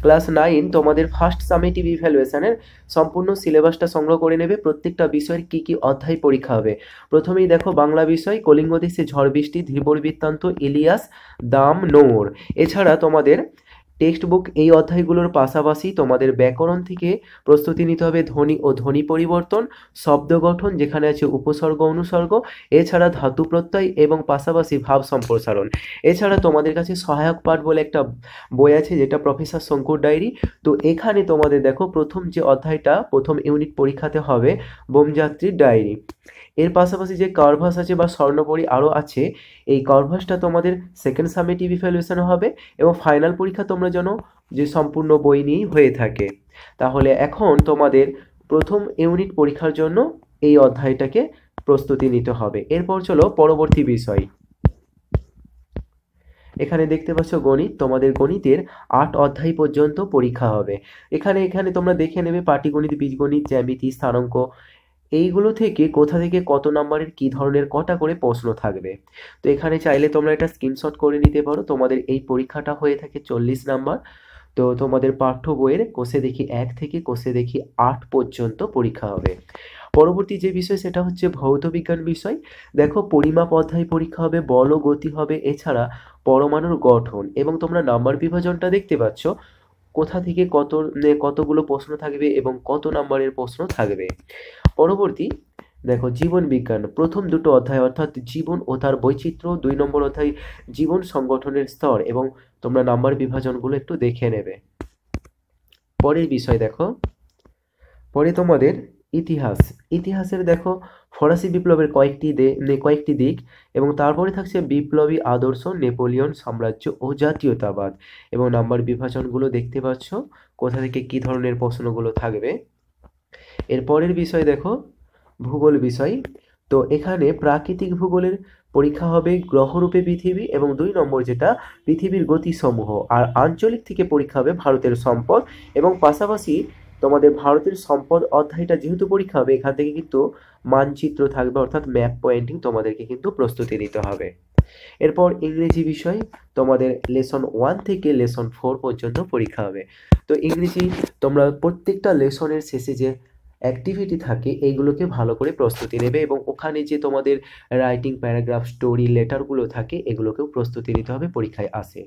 Class 9 তোমাদের first summative ইভ্যালুয়েশনের সম্পূর্ণ সিলেবাসটা সংগ্রহ করে নেবে। প্রত্যেকটা বিষয়ের কি কি অধ্যায় পরীক্ষা হবে। প্রথমেই দেখো বাংলা বিষয় কলিঙ্গ দেশে ঝড় বৃষ্টি, ধীবর বৃত্তান্ত, ইলিয়াস, দাম, নৌর। এছাড়া তোমাদের টেক্সট বুক এই অধ্যায়গুলোর পাশাপাশি তোমাদের ব্যাকরণ থেকে প্রস্তুতি নিতে হবে ধ্বনি ও ধ্বনি পরিবর্তন, শব্দ গঠন যেখানে আছে উপসর্গ অনুসর্গ, এছাড়া ধাতু প্রত্যয় এবং পাশাপাশি ভাব সম্প্রসারণ। এছাড়া তোমাদের কাছে সহায়ক পাঠ বলে একটা বই আছে যেটা প্রফেসর শঙ্কুর ডায়েরি। তো এখানে তোমাদের দেখো প্রথম যে অধ্যায়টা প্রথম ইউনিট পরীক্ষাতে হবে বোমযাত্রীর ডায়েরি। এর পাশাপাশি যে কার্ভাস আছে বা স্বর্ণপরী আরও আছে, এই কার্ভাসটা তোমাদের সেকেন্ড সামেটিভ ইভ্যালুয়েশন হবে এবং ফাইনাল পরীক্ষা তোমরা যেন যে সম্পূর্ণ বই নিয়েই হয়ে থাকে। তাহলে এখন তোমাদের প্রথম ইউনিট পরীক্ষার জন্য এই অধ্যায়টাকে প্রস্তুতি নিতে হবে। এরপর চলো পরবর্তী বিষয়। এখানে দেখতে পাচ্ছ গণিত, তোমাদের গণিতের 8 অধ্যায় পর্যন্ত পরীক্ষা হবে। এখানে তোমরা দেখে নেবে পাটিগণিত, বীজগণিত, জ্যামিতি, স্থানাঙ্ক এইগুলো থেকে কোথা থেকে কত নম্বরের কি ধরনের কটা করে প্রশ্ন থাকবে। তো এখানে চাইলে তোমরা এটা স্ক্রিনশট করে নিতে পারো। তোমাদের এই পরীক্ষাটা হয়ে থাকে 40 নাম্বার। তো তোমাদের পাঠ্য বইয়ের কোষে দেখি 1 থেকে কোষে দেখি 8 পর্যন্ত পরীক্ষা হবে। পরবর্তী যে বিষয় সেটা হচ্ছে ভৌত বিজ্ঞান বিষয়। দেখো পরিমাপ অধ্যায় পরীক্ষা হবে, বল ও গতি হবে, এছাড়া পরমাণুর গঠন এবং তোমরা নাম্বার বিভাজনটা দেখতে পাচ্ছ কোথা থেকে কতগুলো প্রশ্ন থাকবে এবং কত নম্বরের প্রশ্ন থাকবে। পরবর্তী দেখো জীবন বিজ্ঞান প্রথম দুটো অধ্যায় অর্থাৎ জীবন ও তার বৈচিত্র্য, 2 নম্বর অধ্যায় জীবন সংগঠনের স্তর এবং তোমরা নাম্বার বিভাজনগুলো একটু দেখে নেবে। পরের বিষয় দেখো, পরে তোমাদের ইতিহাসের দেখো ফরাসি বিপ্লবের কয়েকটি দিক এবং তারপরে থাকছে বিপ্লবী আদর্শ, নেপোলিয়ন সাম্রাজ্য ও জাতীয়তাবাদ এবং নাম্বার বিভাজনগুলো দেখতে পাচ্ছ কোথা থেকে কি ধরনের প্রশ্নগুলো থাকবে। এর পরের বিষয় দেখো ভূগোল বিষয়। তো এখানে প্রাকৃতিক ভূগোলের পরীক্ষা হবে গ্রহরূপে পৃথিবী এবং 2 নম্বর যেটা পৃথিবীর গতিসমূহ, আর আঞ্চলিক থেকে পরীক্ষা হবে ভারতের সম্পদ এবং পাশাপাশি তোমাদের ভারতের সম্পদ অধ্যায়টা যেহেতু পরীক্ষা হবে এখান থেকে কিন্তু মানচিত্র থাকবে অর্থাৎ ম্যাপ পয়েন্টিং তোমাদেরকে কিন্তু প্রস্তুতি নিতে হবে। এরপর ইংরেজি বিষয় তোমাদের লেসন 1 থেকে লেসন 4 পর্যন্ত পরীক্ষা হবে। তো ইংরেজি তোমরা প্রত্যেকটা লেসনের শেষে যে অ্যাক্টিভিটি থাকে এইগুলোকে ভালো করে প্রস্তুতি নেবে এবং ওখানে যে তোমাদের রাইটিং প্যারাগ্রাফ স্টোরি লেটারগুলো থাকে এগুলোকেও প্রস্তুতি নিতে হবে পরীক্ষায় আসে।